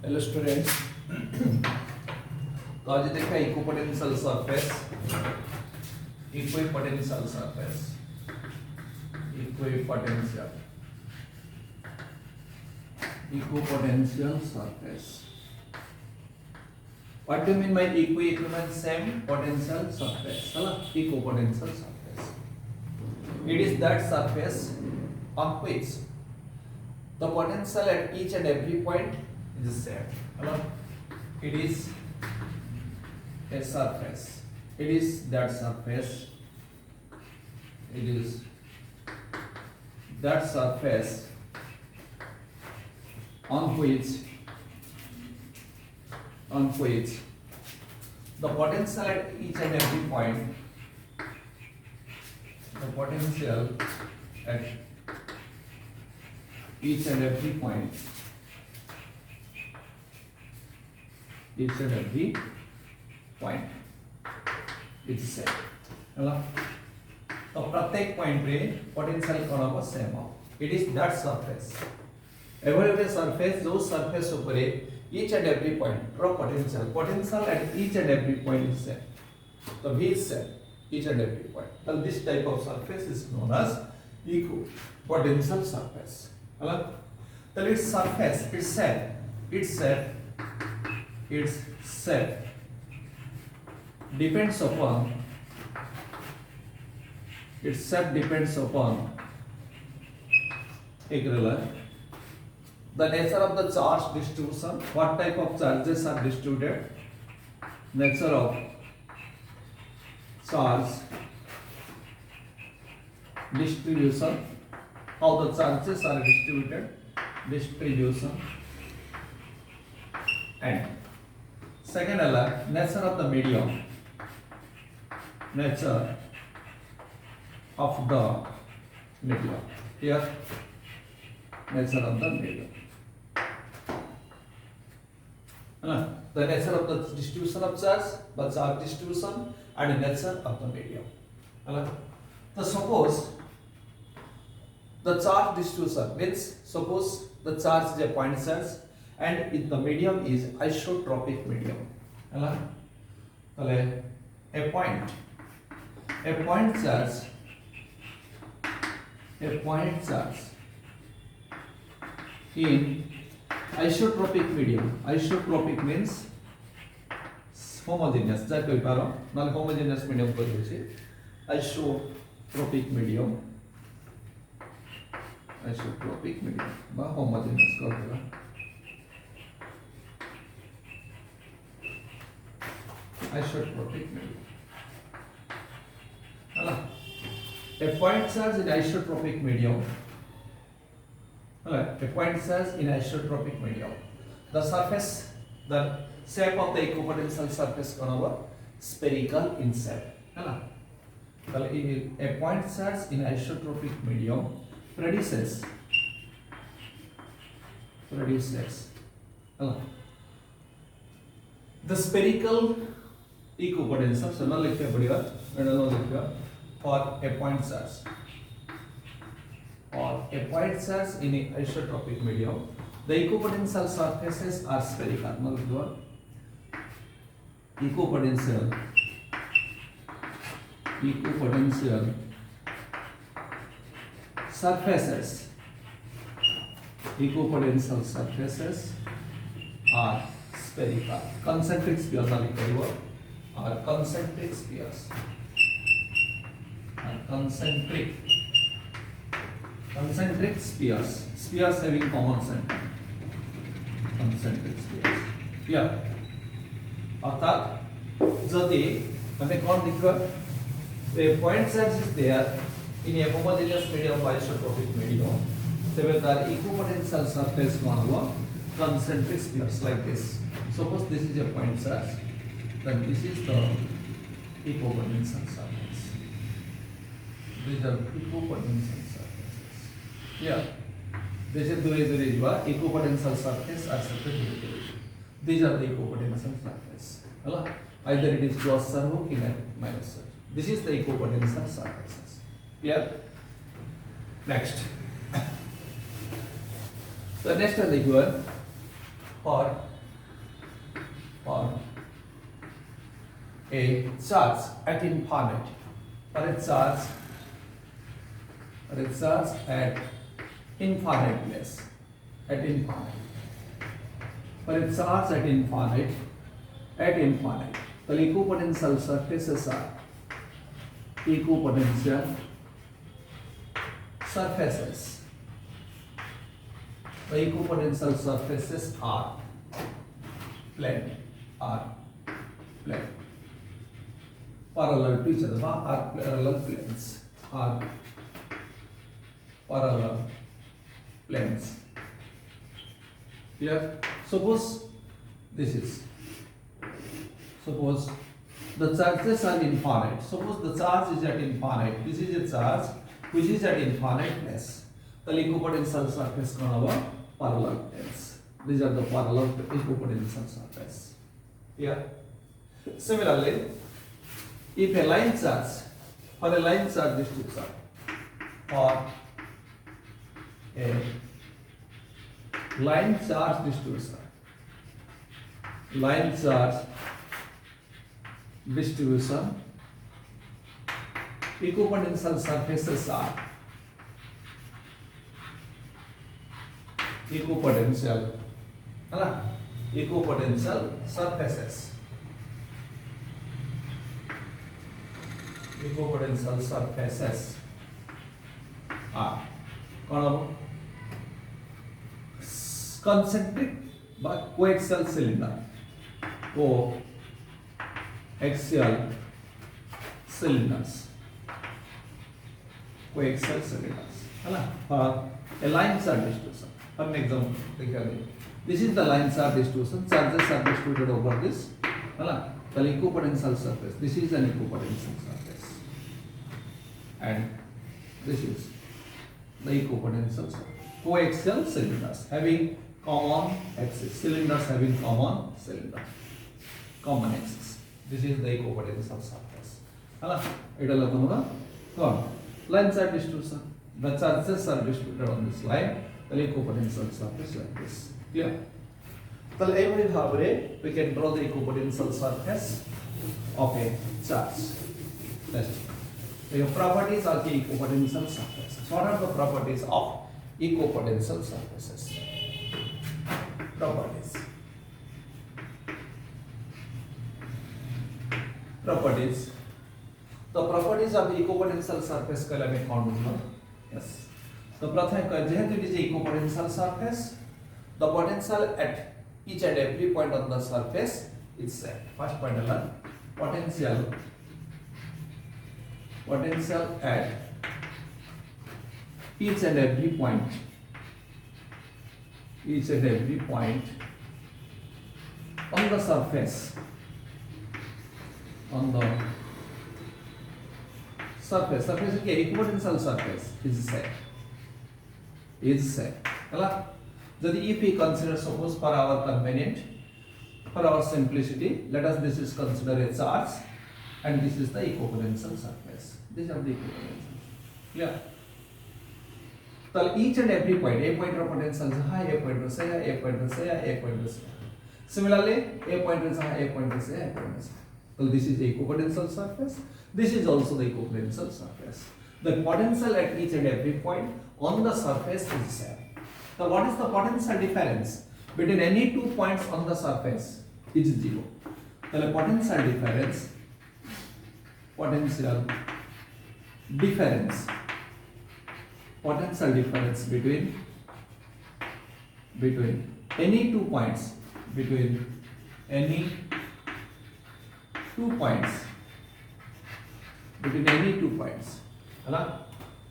Hello students. तो आज देखा equipotential surface, equipotential surface, equipotential, equipotential surface. What do you mean by equivalent same potential surface? Equipotential surface. It is that surface on which the potential at each and every point is same. It is a surface. It is that surface. It is that surface on which the potential at each and every point, the potential at each and every point, each and every point is same. hello तो प्रत्येक point रे potential कोन हो same हो. It is that surface, every surface जो surface ऊपर each and every point draw potential at each and every point is same. So V is same each and every point. So this type of surface is known as equipotential surface. Hello. So its surface its shape depends upon the nature of the charge distribution, what type of charges are distributed, nature of charge distribution, how the charges are distribution, and second nature of the medium, nature of the medium. Here nature of the medium. The nature of the distribution of charge, the charge distribution, and the nature of the medium. So suppose the charge distribution means suppose the charge is a point charge and if the medium is isotropic medium. A point charge in isotropic medium. Isotropic means homogeneous. जा कोई पारो ना homogeneous medium को जोड़े isotropic medium बा homogeneous कर देगा. Isotropic medium. A point charge in isotropic medium. A point charge in isotropic medium. The surface, the shape of the equipotential surface is spherical in shape. A point charge in isotropic medium produces the spherical equipotential. So now for a point charge. Or a point charge in a isotropic medium, the equipotential surfaces are spherical. Equipotential surfaces are spherical. Concentric spheres are concentric spheres. Concentric spheres having common center. Concentric spheres. Yeah. अर्थात यदि हमें कौन दिखा? A point charge is there in a homogeneous medium or isotropic medium. So with the equipotential surface कौन हुआ? Concentric spheres like this. Suppose this is a point charge, then this is the equipotential surface. These are equipotential surfaces. Yeah. This is equipotential surface are separated. These are the equipotential surface. Either it is plus or minus. This is the equipotential surfaces. Yeah. Next. The next is given for for a charge at infinite, for a charge at infinite place, at infinite, for a charge at infinite, the equipotential surfaces are equipotential surfaces. The equipotential surfaces are plane, parallel to each other, are parallel planes, are parallel planes. Here, suppose the charges are infinite. Suppose the charge is at infinite. This is a charge which is at infiniteness. The equipotential surface gonna be parallel planes. These are the parallel equipotential surface. Here, similarly, if a line charge, for a line charge distribution, or a line charge distribution, equipotential surfaces are equipotential surfaces. Equipotential surfaces are concentric but coaxial cylinder. Coaxial cylinders. For a line charge distribution. For an example, this is the line charge distribution. Charges are distributed over this. The equipotential surface. This is an equipotential surface, and this is the equipotential surface. Coaxial cylinders having common axis. Cylinders having common axis. This is the equipotential surface. Line charge distribution. The charges are distributed on this line. The equipotential surface like this. Clear? So every habre we can draw the equipotential surface of a charge. Next, the properties of the equipotential surfaces. What are the properties of equipotential surfaces? Properties. The properties of the equipotential surface को लेके कौन बोलना? Yes. तो प्रथम का जेहेतु it is equipotential surface, the potential at each and every point on the surface is set. First point alone, potential at each and every point on the surface, surface is equipotential surface is set. If we consider, suppose for our convenient, for our simplicity, let us consider a charge, and this is the equipotential surface. These are the equipotential. Yeah. So each and every point, A point of potential is high, A point is high, A point is high, A point is high. Similarly, A point is high, A point is high, A point is high. So this is the equipotential surface. This is also the equipotential surface. The potential at each and every point on the surface is same. So what is the potential difference between any 2 points on the surface? Is 0. So the potential difference between any 2 points, the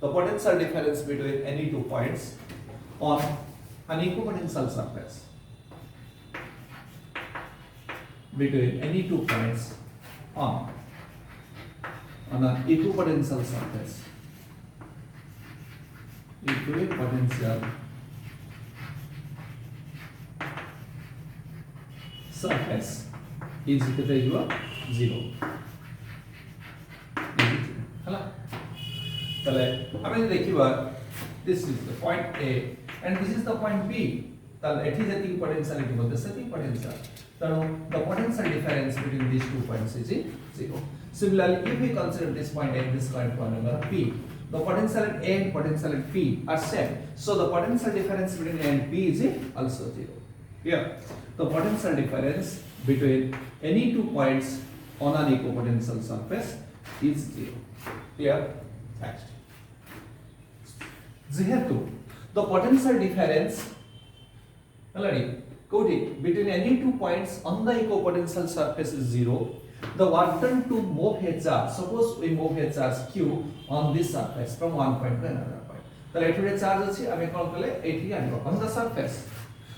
potential difference between any 2 points on an equipotential surface, between any 2 points on an equipotential surface, is equal to 0. This is the point A and this is the point B. ताले एठी जति potential मध्य सेति potential तनो the potential difference between these 2 points is 0. Similarly, if we consider this point and this point to another P, the potential at A and potential at P are same, so the potential difference between A and P is also 0. Here the potential difference between any 2 points on an equipotential surface is 0. Here next, যেহেতু the potential difference already between any 2 points on the equipotential surface is 0, the work done to move a charge, suppose we move a charge q on this surface from one point to another point, তাহলে এটি যে charge আছে আমি কোন করলে এটি আনবো on the surface,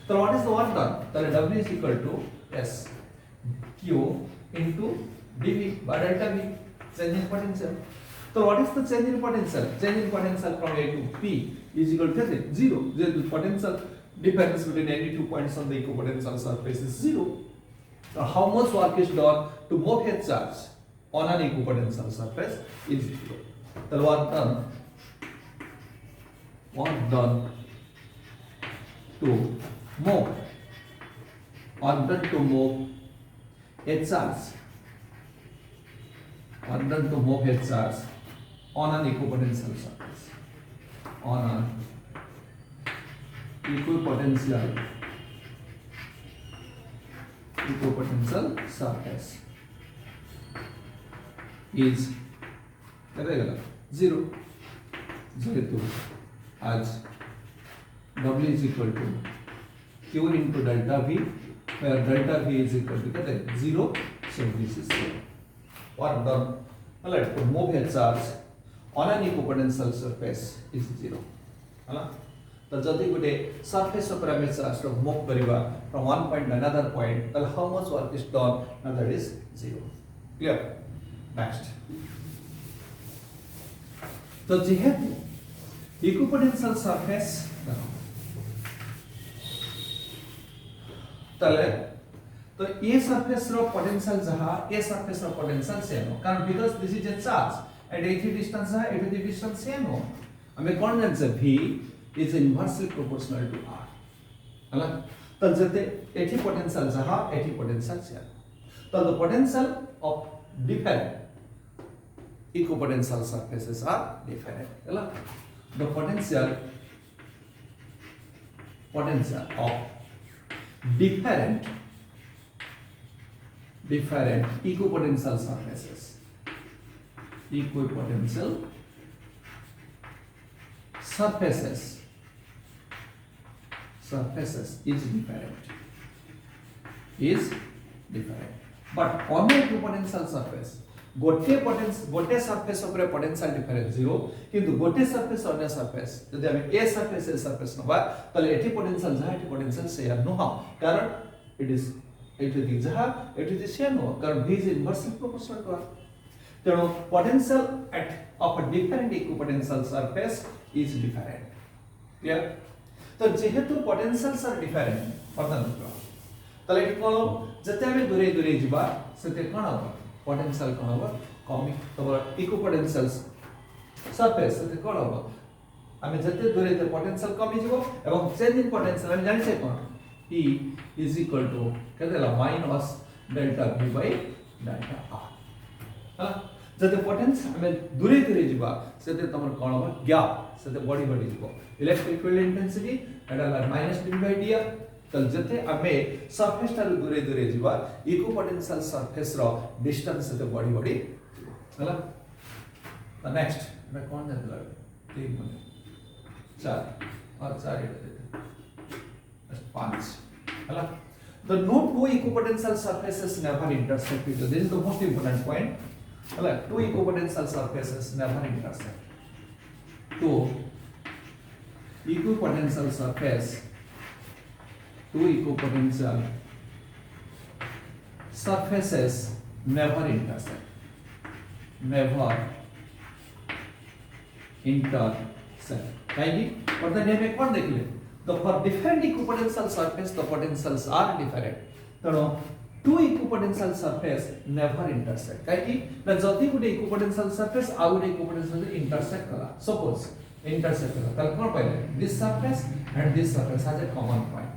তাহলে what is the work done, তাহলে w is equal to s q into dv by delta v, change in potential. So what is the change in potential? Change in potential from A to P is equal to 0. The potential difference between any 2 points on the equipotential surface is 0. Now how much work is done to move a charge on an equipotential surface is 0. The work done to move a charge on an equipotential surface, on an equipotential surface is 0. যেহেতু as W is equal to Q into delta V, where delta V is equal to 0, so this is 0. Work done to move a charge on an equipotential surface is 0. तो जदि गोटे surface ऊपर हम charge को move करबा from one point two another point, then how much work is done, and that is 0. Clear? Next, तो जेहेतु equipotential surface तले तो ये सरफेस रो पोटेंशियल जहा ये सरफेस रो पोटेंशियल सेम हो, कारण because this is a charge at eighty distance है, एटी डिस्टेंस सेम हो, हमें कौन जान से v is inversely proportional to r, है तो जते एटी पोटेंशियल जहा एटी पोटेंशियल सेम, तो the potential of different equipotential surfaces are different, है the potential of different equipotential surfaces is different, but on a equipotential surface गोटे surface ऊपर potential difference 0, किंतु गोटे सरफेस अन्य सरफेस यदि हम ए सरफेस नबा तले एटी पोटेंशियल जहा एटी पोटेंशियल शेयर न हो, कारण इट इज एटी जहा एटी शेयर न हो, कारण v is inversely proportional to r. तेणु potential of a different equipotential surface is different. Clear? तो जेहेतु पोटेंशियल्स आर डिफरेंट वर्तमान तले एटी कोन जते हम दूरे जिबा सेते कोन हो पोटेंशियल कोन हो कमी, तो इक्विपोटेंशियल सरफेस सेते कोन हो हम जते दूरे ते पोटेंशियल कमी जिवो एवं चेंज इन पोटेंशियल हम जानि छै कोन E is equal to केतेला minus delta v by delta r, है जते पोटेंशियल हम दूरे जिबा सेते तमर कोन हो गैप सेते बॉडी जिवो electric field intensity Etah minus dv by dr. तो जते हमें सरफेस टाल दूरे जिबा इक्विपोटेंशियल सरफेस रो डिस्टेंस सेते बॉडी हला. तो नेक्स्ट मैं कोन देला 3 मिनट 4 और 4 5 हला. The no two equipotential surfaces never intersect each other. This is the most important point. हला, two equipotential surfaces never intersect. Two equipotential surfaces never intersect. कहीं और द नेम एक बार देख ले. The for different equipotential surface the potentials are different. तेणु two equipotential surface never intersect. कहीं ना जल्दी गुडे equipotential surface आउ गुडे equipotential intersect करा. Suppose intersect करा. तब कौन पहले this surface and this surface has a common point.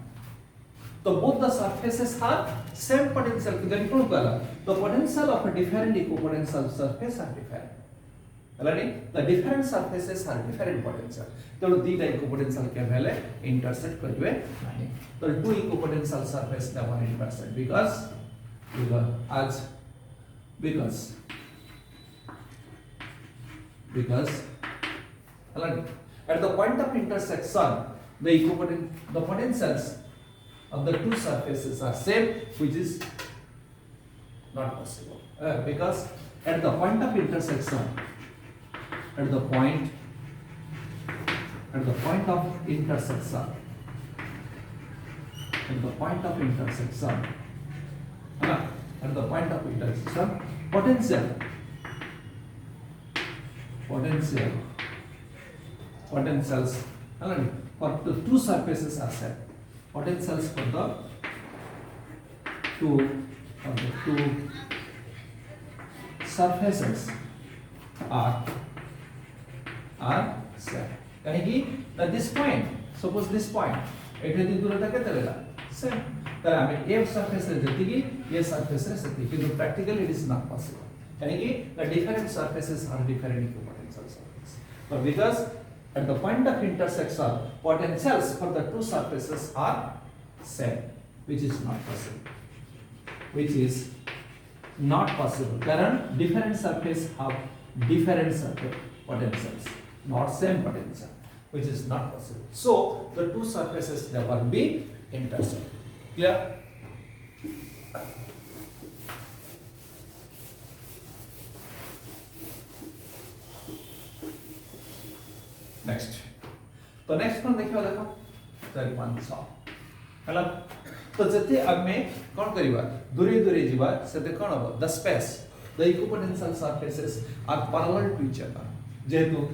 तो both the surfaces have same potential कि जब कौन कहला the potential of a different equipotential surface are different Already, the different surfaces are different potential. So, these equipotential के पहले intersect करेंगे नहीं. तो two equipotential surface never intersect because already at the point of intersection, the potentials of the two surfaces are same, which is not possible because at the point of intersection. At the point of intersection, potentials for the two surfaces are set. Potentials for the two surfaces are set. कहेंगी that this point, suppose this point, एठे दी दूरता केते लेला same. तारे हमें एक surface रे जति की ये surface रे जति किंतु practically it is not possible. कहेंगी the different surfaces are different equipotential surfaces. But because at the point of intersection, potentials for the two surfaces are same, which is not possible. कारण different surface have different surface potentials. Not same potential, which is not possible. So the two surfaces never be intersect. Clear? Next. तो next one देखियो देखो. Third one solve. हेला तो जति आमे कोन करिबा दूरे दूरे जीवा सेते कोन हबो the space the equipotential surfaces are parallel to each other जेतु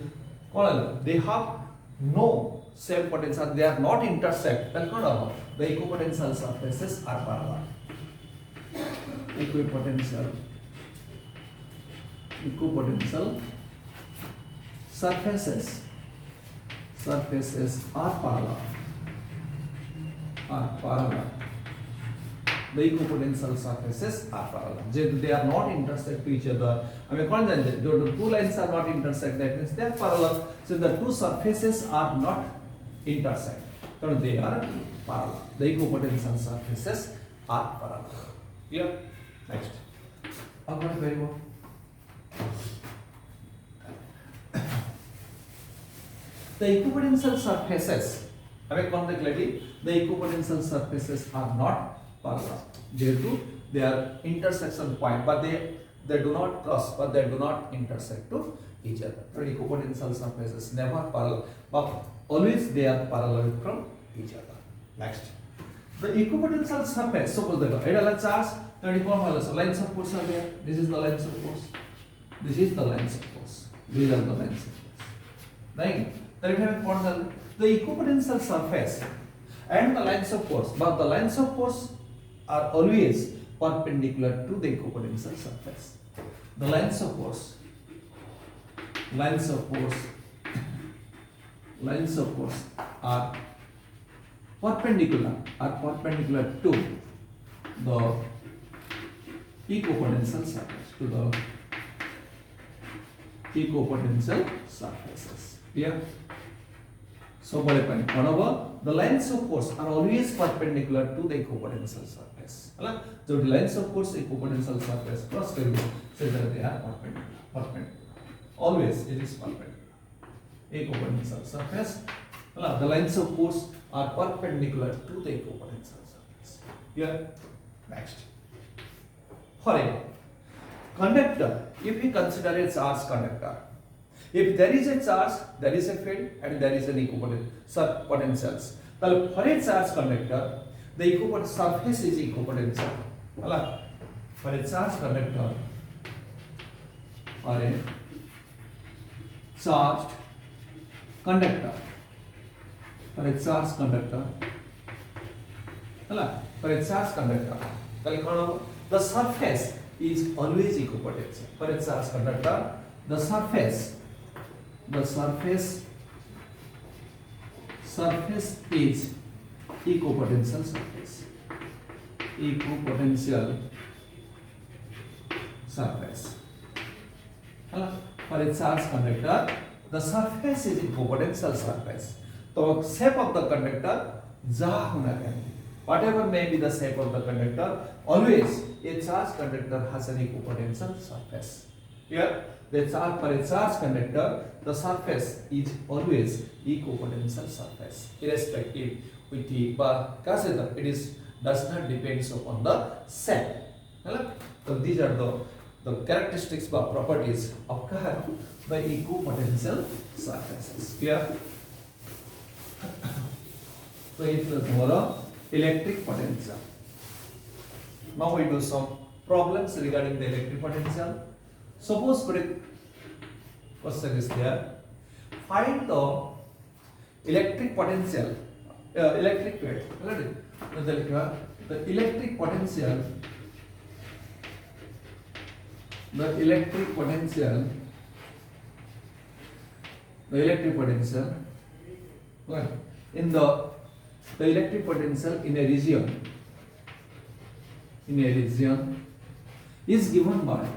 they have no same potential, they are not intersect. Then the equipotential surfaces are parallel. Equipotential surfaces are parallel. The equipotential surfaces are parallel. They are not intersect to each other. I mean, the two lines are not intersect. That means they are parallel. So the two surfaces are not intersect. So they are parallel. The equipotential surfaces are parallel. Clear? Next. Very well. The equipotential surfaces. I mean, the equipotential surfaces are not parallel. They are intersection point, but they do not cross, but they do not intersect to each other. So equipotential surfaces never parallel, but always they are parallel from each other. Next, the equipotential surface. Suppose the charge, lines of force are there. This is the lines of force. This is the lines of force. These are the lines of force. Right? The equipotential surface and the lines of force, but the lines of force are always perpendicular to the equipotential surface. The lines of force are perpendicular to the equipotential surfaces. Yeah. So, whenever the lines of force are always perpendicular to the equipotential surface. So, the lines of force equipotential surface cross so that they are perpendicular. Always it is perpendicular. Equipotential surface. The lines of force are perpendicular to the equipotential surface. Here, next. For a conductor, if we consider a charged conductor, if there is a charge, there is a field, and there is an equipotential potentials. For a charged conductor, the equipotential surface is equipotential. For a charged conductor, the surface is always equipotential. For a charged conductor, the surface is equipotential surface. equipotential surface. For a charge conductor, the surface is equipotential surface. So shape of the conductor जहाँ होना चाहिए. Whatever may be the shape of the conductor, always a charge conductor has an equipotential surface. Here, the charge for a charge conductor, the surface is always equipotential surface, irrespective with the it is does not depends upon the shape. So these are the characteristics or properties of the equipotential surfaces. Here, so it is tomorrow electric potential. Now we do some problems regarding the electric potential. Suppose question is there. Find the electric potential, electric field. The electric potential. The electric potential. Well, in the electric potential in a region is given by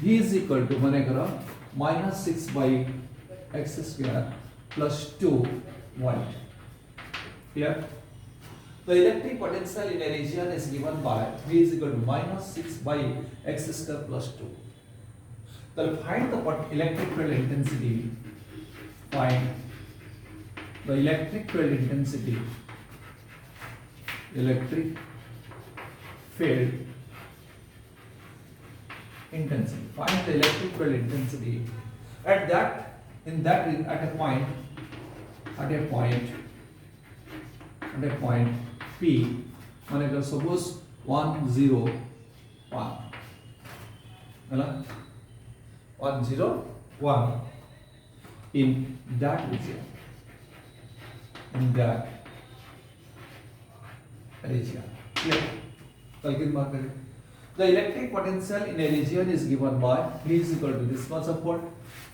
V is equal to minus 6 by x square plus 2 volt. Here, the electric potential in a region is given by V is equal to minus 6 by x square plus 2. So find the electric field intensity. Find the electric field intensity. Electric field intensity. Find the electric field intensity at a point P. Suppose 1 0 1. 1 0 1 in that region. Clear? The electric potential in a region is given by V is equal to this much of volt.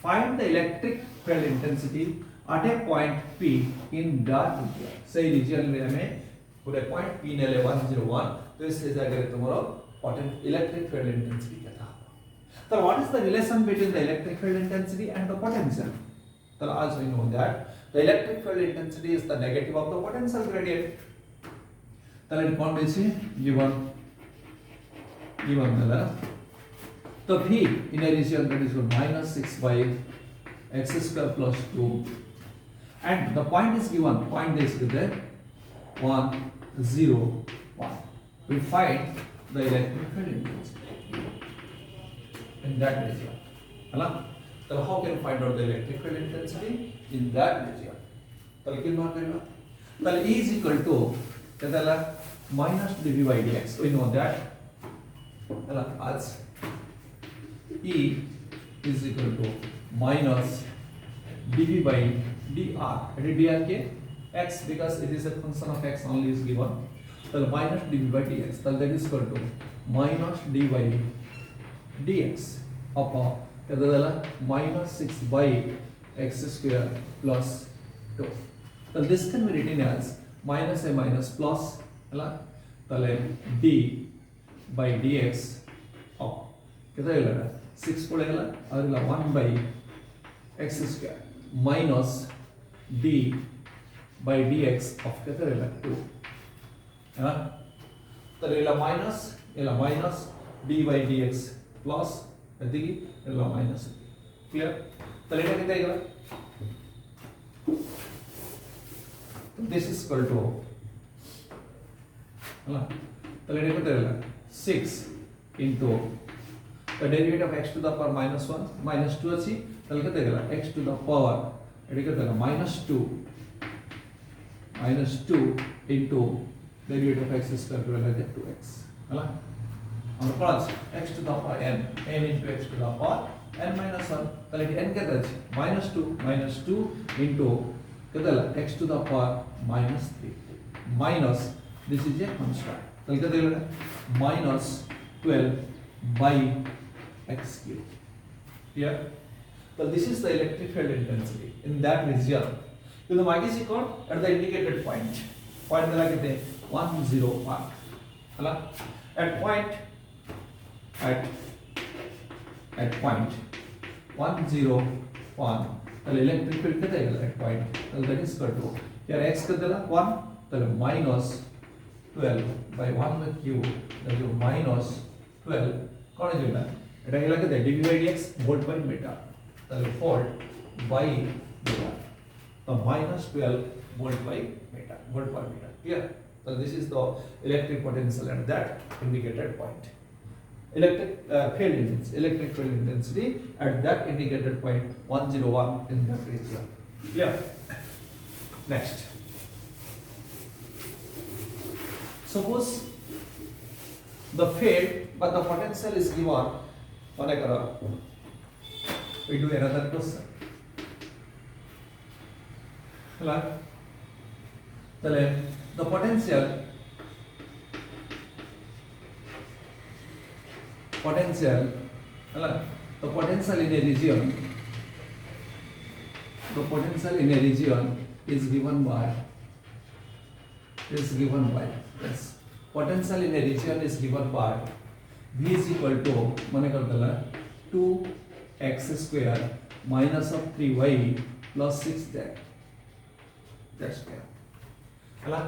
Find the electric field intensity at a point P in that region. Say region में पूरे point P ने ले 101 तो इससे जाकर तुम्हारा electric field intensity क्या था? So what is the relation between the electric field intensity and the potential? So as we know that the electric field intensity is the negative of the potential gradient. So let us given so V in a region that is minus 6 by x square plus 2, and the point is given, point is given 1 0 1. We find the electric field intensity in that region. So how can we find out the electric field intensity in that region? So E is equal to minus dV by dx. We know that as E is equal to minus dV by dr. dr ke x, because it is a function of x only is given. So minus dV by dx. So that is equal to minus d by dx upon minus 6 by x square plus 2. So this can be written as minus a minus plus d by dx of 6 1 by x square minus d by dx of 2. So minus d by dx plus minus. Clear? So this is equal to 6 into the derivative of x to the power minus 1 minus 2 अच्छी x to the power minus 2 into derivative of x square to 2x. और plus x to the power n into x to the power n minus 1. कल n क्या minus 2 into x to the power minus 3 minus this is a constant. कल क्या minus 12 by x cube. Here, so this is the electric field intensity in that region. ಇದು ಮಾಗಿಸಿ code at the indicated point ಏನಾಗಿದೆ 101 ಅಲ್ಲ at point 101 ಅಲ್ಲಿ electric field कितना है at point that is equal to here x कितना 1 तो minus 12 by 1 with q that is minus 12 कौन है जो এটা কি লাগে dv by dx volt by meter তাহলে volt by meter तो minus 12 volt by meter clear so this is the electric potential at that indicated point electric field intensity at that indicated point 101 in that region clear next suppose the field but the potential is given we do another question the potential in a region is given by yes potential in a region is given by v is equal to माने करता 2x square minus of 3y plus 6z square हला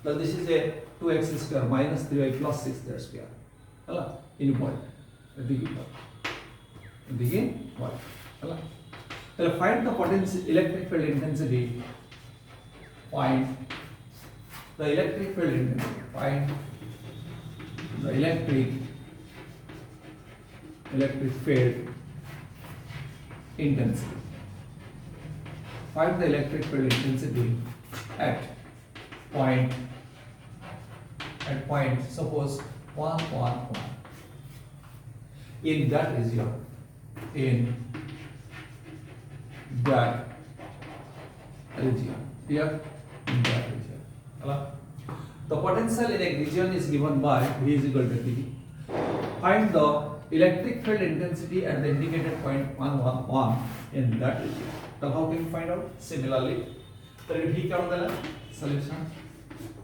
so this is a 2x square minus 3y plus 6z square हला in point begin what हला so find the potential electric field intensity find the electric field intensity find the electric field intensity find the electric field intensity at point suppose 111 in that region here in that region the potential in a region is given by V is equal to T find the electric field intensity at the indicated point 111 in that region so how can you find out similarly so V क्या होता है solution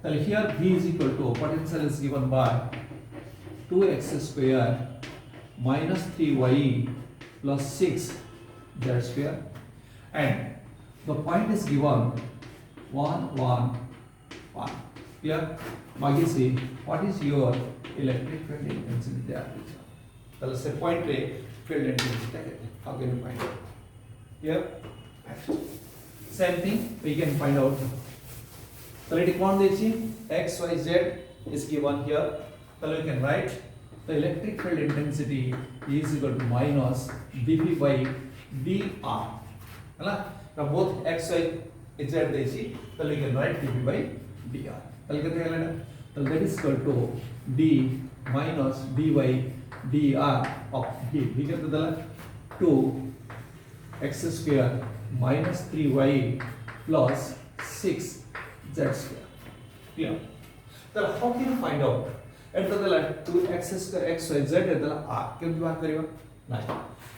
so here V is equal to potential is given by 2x square minus 3y plus 6 z square and the point is given 111 clear मागे से what is your electric field intensity there so let's say point पे field intensity how can you find out here same thing we can find out so let it one देखिए x y z is given here so we can write the electric field intensity is equal to minus dp by dr है ना now both x y z देखिए so we can write dp by dr so कहते हैं ना so that is equal to d minus dy dr of v कहते हैं 2x square minus 3y plus 6z square clear so how can you find out at the 2x square x y z at the r क्यों बात करेगा नहीं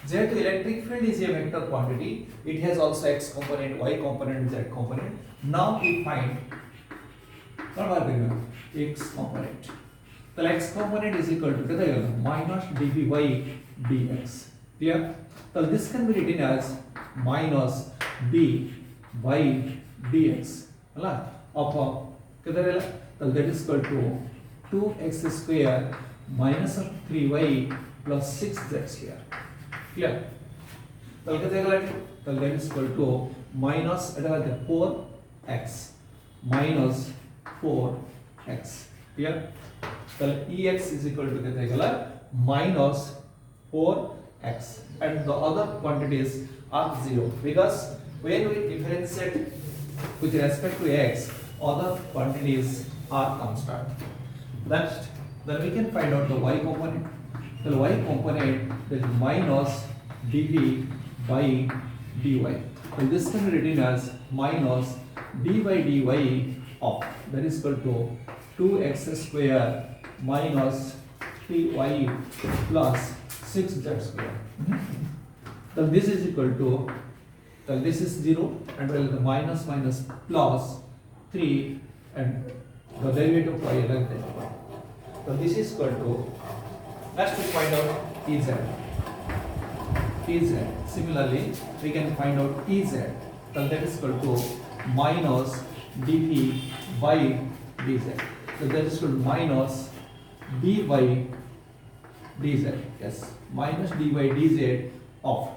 जेहेतु electric field is a vector quantity it has also x component y component z component now we find क्या बात करेगा x component तो x component is equal to कितना होगा minus dv by dx clear so this can be written as minus d by dx है upon कितना रहेगा so that is equal to 2x square minus of 3y plus 6z square clear तो कितना रहेगा so that is equal to minus 4x minus 4x clear so ex is equal to कितना रहेगा minus 4x and the other quantities are 0 because when we differentiate with respect to x other quantities are constant then we can find out the y component the y component that is minus dv by dy so this can be written as minus d by dy of that is equal to 2x square minus 3y plus 6z square so this is equal to So this is 0 and well the minus minus plus 3 and the derivative of y like that. So this is equal to, let's find out Ez. Ez. Similarly, we can find out Ez. So that is equal to minus dp by dz. So that is equal to minus d by dz. Yes, minus d by dz of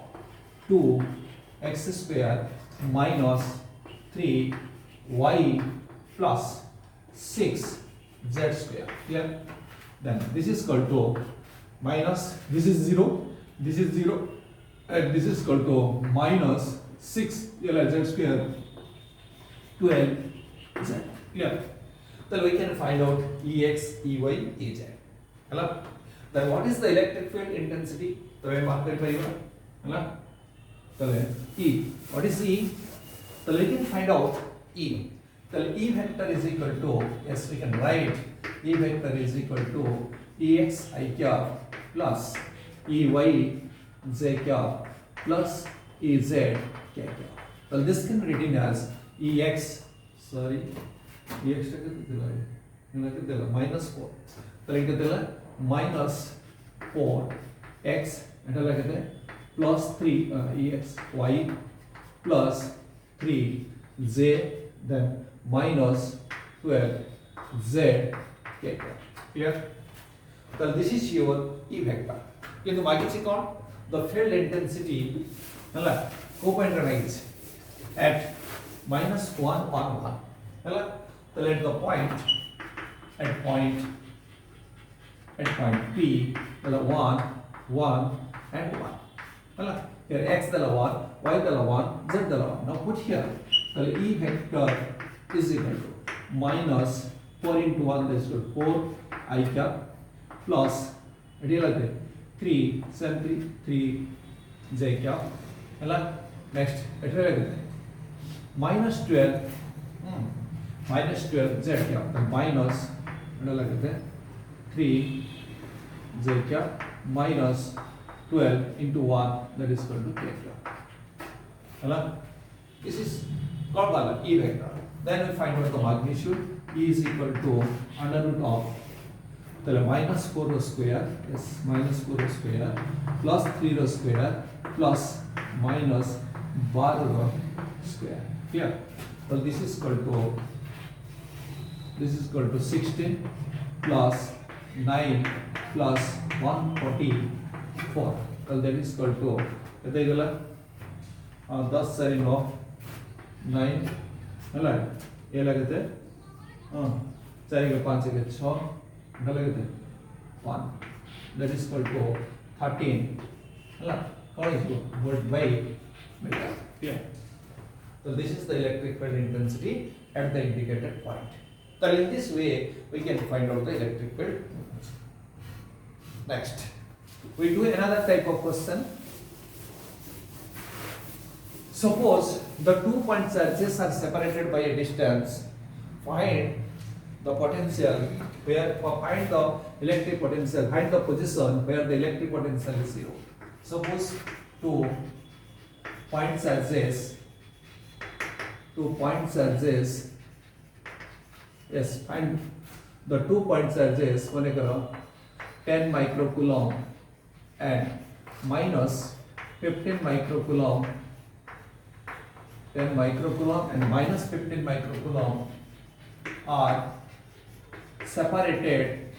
2x square minus 3y plus 6z square. Here, then this is equal to minus, this is 0, this is 0, and this is equal to minus 6z square 12z. Clear? Then we can find out Ex, Ey, Ez. Hello? Then what is the electric field intensity? So we mark it by hello? E. What is E? So we can find out E. So E vector is equal to, yes, we can write E vector is equal to Ex I cap plus Ey j cap plus Ez k cap. So this can be written as Ex, sorry, Ex minus 4. So minus 4 x and plus 3 Ex y plus 3 z then minus 12 z k. Clear? So this is your E vector. Into मागीचे कोण? The field intensity हला co-pointerize at minus 1 1 1 हला. So let the point P the 1 1 and 1 हला. Here x the 1, y the 1, z the 1. Now put here the E vector is equal to minus 4 into 1 that is equal to 4 I cap plus 3 7 3 j cap hela. Next minus 12 z cap minus 3 j cap minus 12 into 1 that is equal to k cap hela. This is called E vector. Then we find out the magnitude. E is equal to under root of minus 4 square, yes, minus 4 square plus 3 square plus minus 12 square. Here, so this is equal to 16 plus 9 plus 144. So that is equal to 10 सारी 9 9 ହେଲା ये लगते हां 4 के 5 के 6 ना लगते 1 that is equal to 13 ହେଲା what is it volt by meter. Yeah, so this is the electric field intensity at the indicated point. So in this way we can find out the electric field. Next we do another type of question. Suppose the 2 point charges are separated by a distance. Find the potential where, find the electric potential, find the position where the electric potential is 0. Suppose 2 point charges, yes, find the 2 point charges 10 microcoulomb and minus 15 microcoulomb, 10 microcoulomb and minus 15 microcoulomb are separated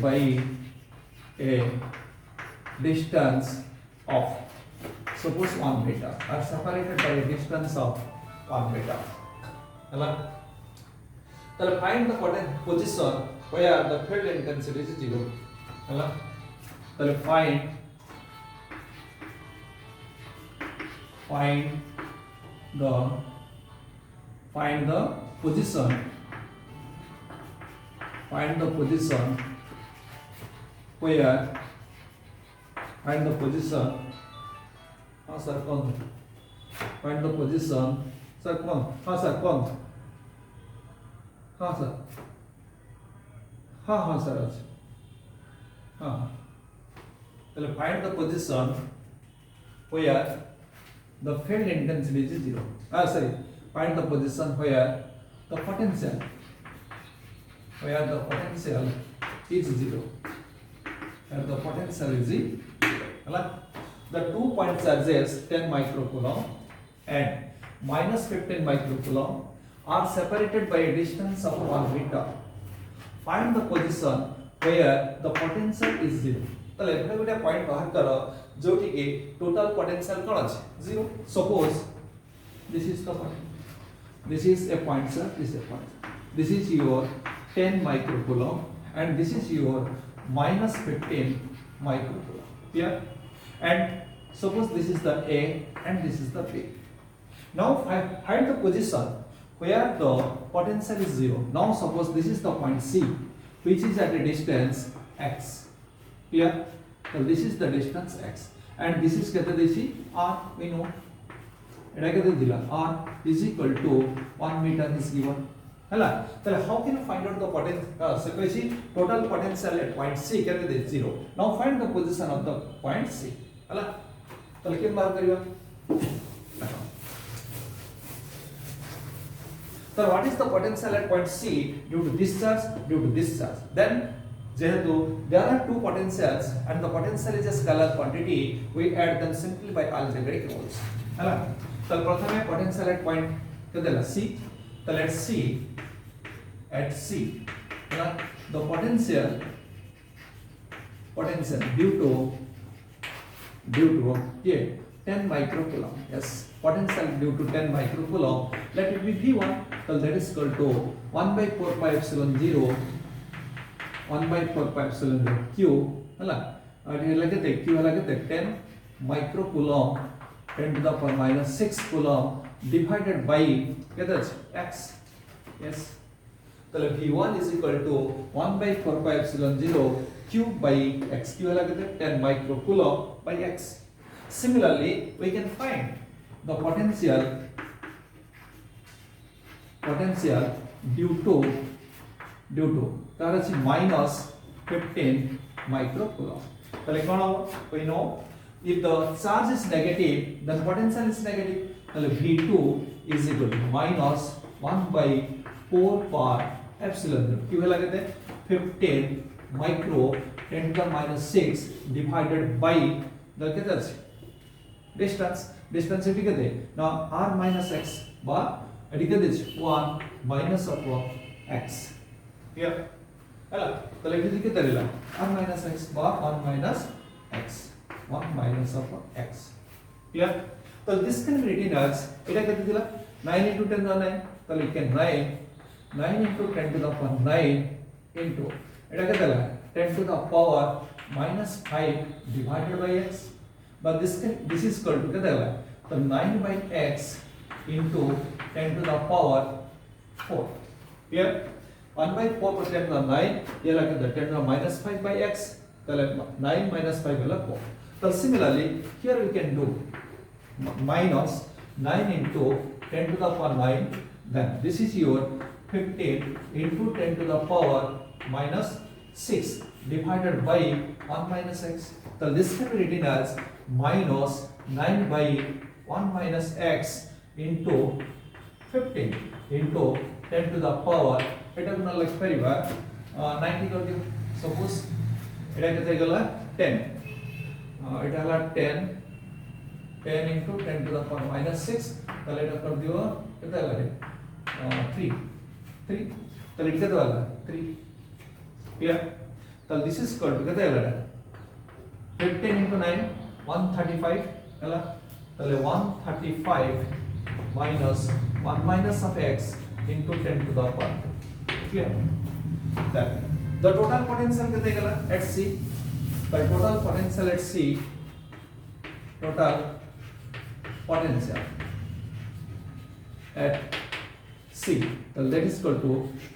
by a distance of, suppose 1 meter, are separated by a distance of 1 meter. So find the position where the field intensity is 0. So find the position where sir कौन find the position sir कौन sir कौन sir sir अच्छा find the position where the field intensity is 0. Find the position where the potential is 0. Where the potential is 0. The 2 point charges 10 microcoulomb and minus 15 microcoulomb are separated by a distance of 1 meter. Find the position where the potential is 0. তাহলে এখানে একটা point বাহার কর যেটি কি total potential কোন আছে 0. Suppose this is the point. This is a point, sir. This is a point. This is your 10 microcoulomb and this is your minus 15 microcoulomb. Clear? And suppose this is the A and this is the B. Now find the position where the potential is 0. Now suppose this is the point C, which is at a distance x. Clear? So this is the distance x and this is kete dechi r. We know eta kete dila r is equal to 1 meter is given. Hala, tale how can you find out the potential? So total potential at point C kete de 0. Now find the position of the point C. Hala, tale kem bahar kariba? So what is the potential at point C due to this charge, due to this charge? Then যেহেতু there are two potentials and the potential is a scalar quantity, we add them simply by algebraic rules. ହେଲା ତ ପ୍ରଥମେ potential at point କେତେ ହେଲା C. ତ let's see at C ହେଲା the potential due to here 10 microcoulomb. Yes, potential due to 10 microcoulomb, let it be V1. So that is equal to 1 by 4 pi epsilon 0 1 by 4 pi epsilon 0 q hala and lagate q lagate 10 microcoulomb 10 to the power minus 6 coulomb divided by kete x. Yes, tale v1 is equal to 1 by 4 pi epsilon 0 q by x. Q lagate 10 microcoulomb by x. Similarly, we can find the potential due to that is minus 15 microcoulomb. তাহলে কোন হবে? We know if the charge is negative then potential is negative. তাহলে v2 is equal to minus 1 by 4 pi epsilon 0 কি হয়ে লাগাতে 15 micro 10 to the minus 6 divided by the কেতে আছে distance এটি কেতে now r minus x বা এটি কেতে 1 minus of x. Here ହେଲା তাহলে এটি কেতে দিলা r minus x বা 1 minus x 1 minus of x. Clear? So this can be written as এটা কেতে দিলা 9 into 10 to the 9 তাহলে you can write 9 into 10 to the power 9 into এটা কেতে দিলা 10 to the power minus 5 divided by x. But this is equal to kete hoga so 9 by x into 10 to the power 4. Here 1 by 4 plus 10 to the 9 ye lage 10 to the minus 5 by x tale 9 minus 5 hola 4. So similarly here we can do minus 9 into 10 to the power 9, then this is your 15 into 10 to the power minus 6 divided by 1 minus x. So this can be written as minus 9 by 1 minus x into 15 into 10 to the power এটা কোন লিখ পারিবা 90 করে দিও suppose এটা কত গলা 10 এটা হলো 10 into 10 to the power minus 6 তাহলে এটা করে দিও কত লাগে 3 তাহলে এটা কত হলো 3. Clear? তাহলে this is equal to কত হলো 15 into 9 135 ହେଲା তাহলে 135 minus 1 minus of x into 10 to the power. Clear? That the total potential kete gala at C. The total potential at C, total potential at C, so that is equal to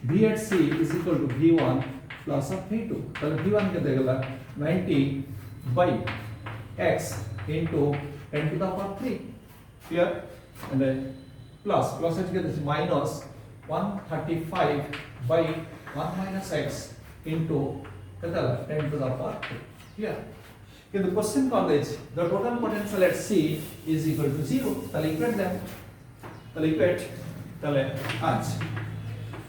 V at C is equal to V1 plus of V2. So V1 kete gala 90 by x into 10 to the power 3. Here and then plus it gets minus 135 by 1 minus x into 10 to the power 3. Here किंतु question कौन दे the total potential at C is equal to 0 ताले equate them ताले equate ताले आज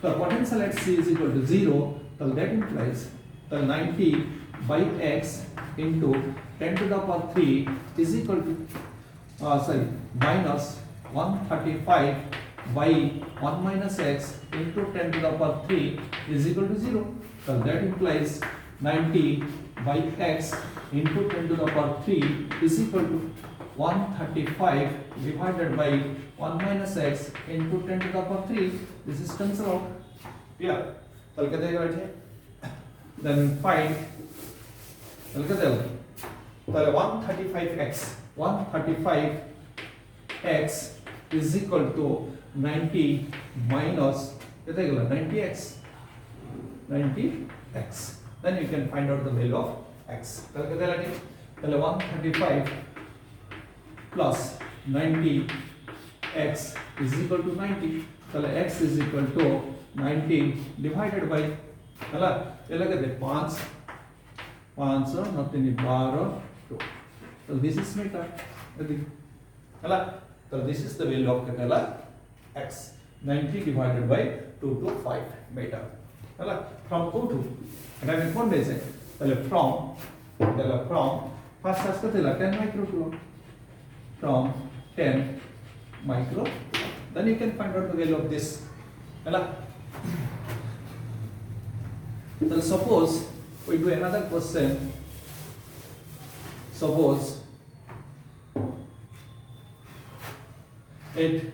the potential at C is equal to 0 so that implies the 90 by x into 10 to the power 3 is equal to minus 135 by 1 minus x into 10 to the power 3 is equal to 0 so that implies 90 by x into 10 to the power 3 is equal to 135 divided by 1 minus x into 10 to the power 3. This is cancel out. Clear? So क्या देगा बैठे? Then find. तो क्या देगा? तो 135x is equal to 90 minus क्या देगा? 90x. 90x. Then you can find out the value of x. तो क्या देगा? तो 135 plus 90x is equal to 90. So x is equal to 90 divided by हला ये लगे थे 5 nothing 12 2. So this is meter. हला so this is the value of कितना x 90 divided by 2 to 5 meter. हला from 2 to and I will find this from first as कितना 10 microcoulomb from 10 micro then you can find out the value of this hela so suppose we do another question suppose it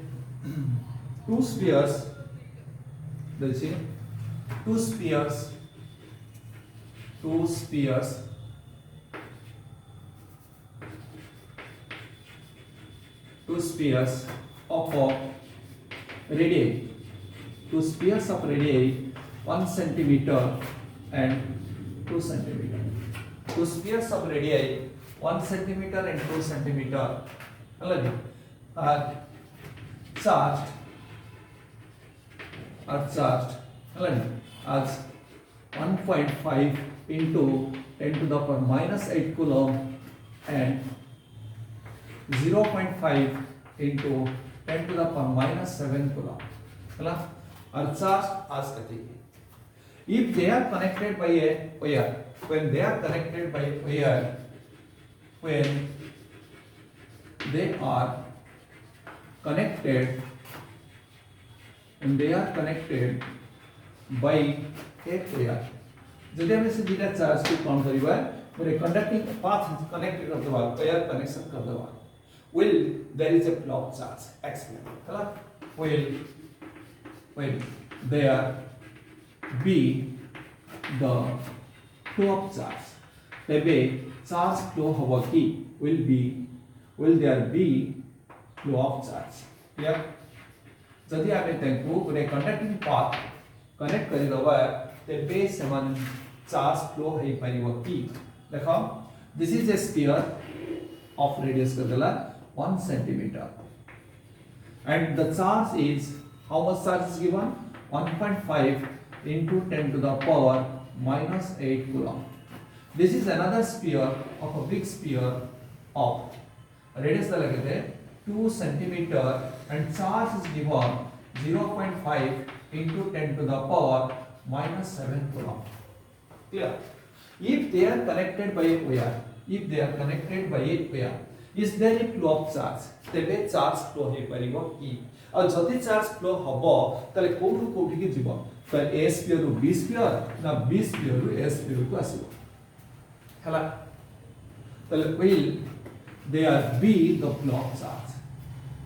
two spheres let's see two spheres of radii 1 centimeter and 2 centimeter. Two spheres of radii 1 centimeter and 2 centimeter are charged as 1.5 into 10 to the power minus 8 coulomb and 0.5 into 10 to the power minus 7 coulomb are charged as if they are connected by a wire when they are connected by a wire when they are connected by a wire जदि हम इसे बिना charge को count करिबा मेरे conducting path connected कर दबा wire connection कर दबा will there is a flow of charge explain हला will there be the flow of charge तबे charge flow होबो की will there be flow of charge clear जदि आमे तेको गुने कंडक्टिंग पाथ कनेक्ट करि दबा तबे समान चार्ज फ्लो है परिबो की देखो this is a sphere of radius kadala 1 centimeter and the charge is how much charge is given 1.5 into 10 to the power minus 8 coulomb. This is another sphere of a big sphere of radius लगते 2 centimeter and charge is given 0.5 into 10 to the power minus 7 coulomb. Clear? If they are connected by a wire, is there a flow of charge? तेबे charge flow हे परिबो की और जति charge flow हबो तले कोठु कोठी के जीवो तो A sphere रु B sphere ना B sphere रु A sphere को आसीबो हला तले will there be the flow of charge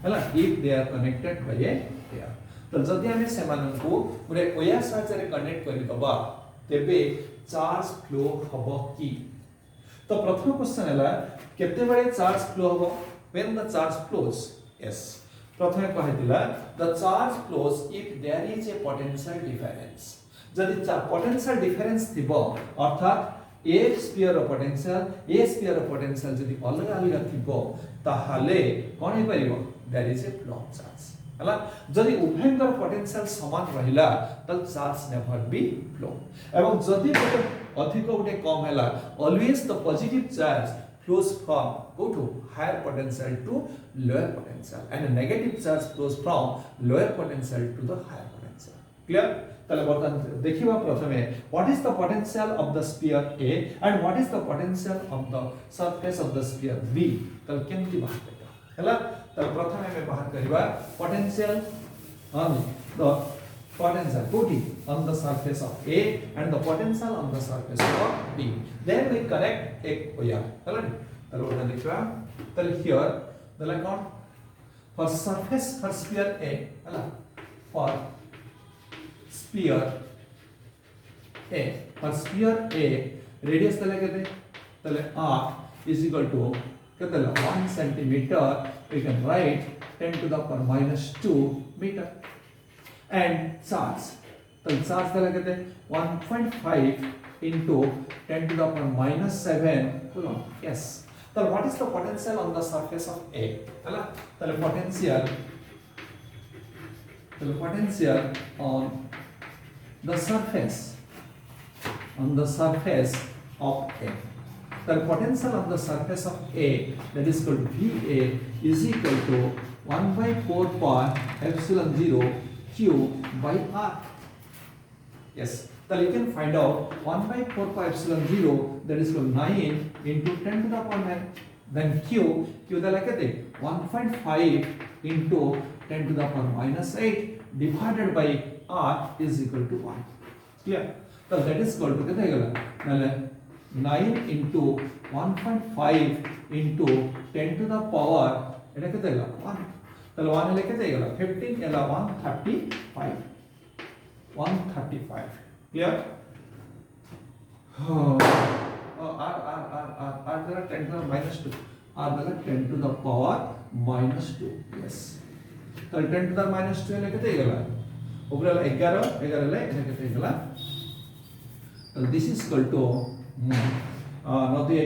हला if they are connected by a wire तो जति हमें सेमाननको पुरे wire साथरे कनेक्ट करि दबा तेबे charge flow हबो की तो प्रथम क्वेश्चन हैला केते बळे चार्ज फ्लो हो when the charge flows yes प्रथमे कहैतिला the charge flows if there is a potential difference जदि potential difference थिबो अर्थात a sphere of potential जदि अलग अलग थिबो ताहाले कोन हे परिबो there is a flow of charge हला जदि उभयंकर पोटेंशियल समान रहिला त चार्ज नेवर बी फ्लो एवं जदि अधिक उठे कम हैला always the positive charge flows from go to higher potential to lower potential and a negative charge flows from lower potential to the higher potential. Clear? তাহলে বর্তমান দেখিবা প্রথমে what is the potential of the sphere A and what is the potential of the surface of the sphere B. তাহলে কেমতি বাহার করিবা ହେଲା তাহলে প্রথমে আমি বাহার করিবা potential on the potential put it on the surface of A and the potential on the surface of B. Then we correct a here. তাহলে ওটা লিখবা তাহলে here তাহলে কোন for surface for sphere A ହେଲା for sphere A for sphere A radius তাহলে কত তাহলে r is equal to কত 1 centimeter we can write 10 to the power minus 2 meter and charge तो charge তাহলে কত 1.5 into 10 to the power minus 7 coulomb. Yes, so what is the potential on the surface of A ହେଲା তাহলে potential on the surface of A. The potential on the surface of A that is called VA is equal to 1 by 4 pi epsilon 0 Q by R. Yes, so you can find out 1 by 4 pi epsilon 0 that is called 9 into 10 to the power 9. Then Q that like 1.5 into 10 to the power minus 8 divided by R is equal to 1. Clear? So that is equal to कितना होगा? 9 into 1.5 into 10 to the power এটা कितना होगा? 1. तो 1 ले कितना होगा? 15 याला 135. 135. Clear? R जरा 10 to the minus 2. R जरा 10 to the power minus 2. Yes. तो 10 to the minus 2 ले कितना होगा? ऊपर वाला 11 ले इधर कितना होगा? So this is equal to not the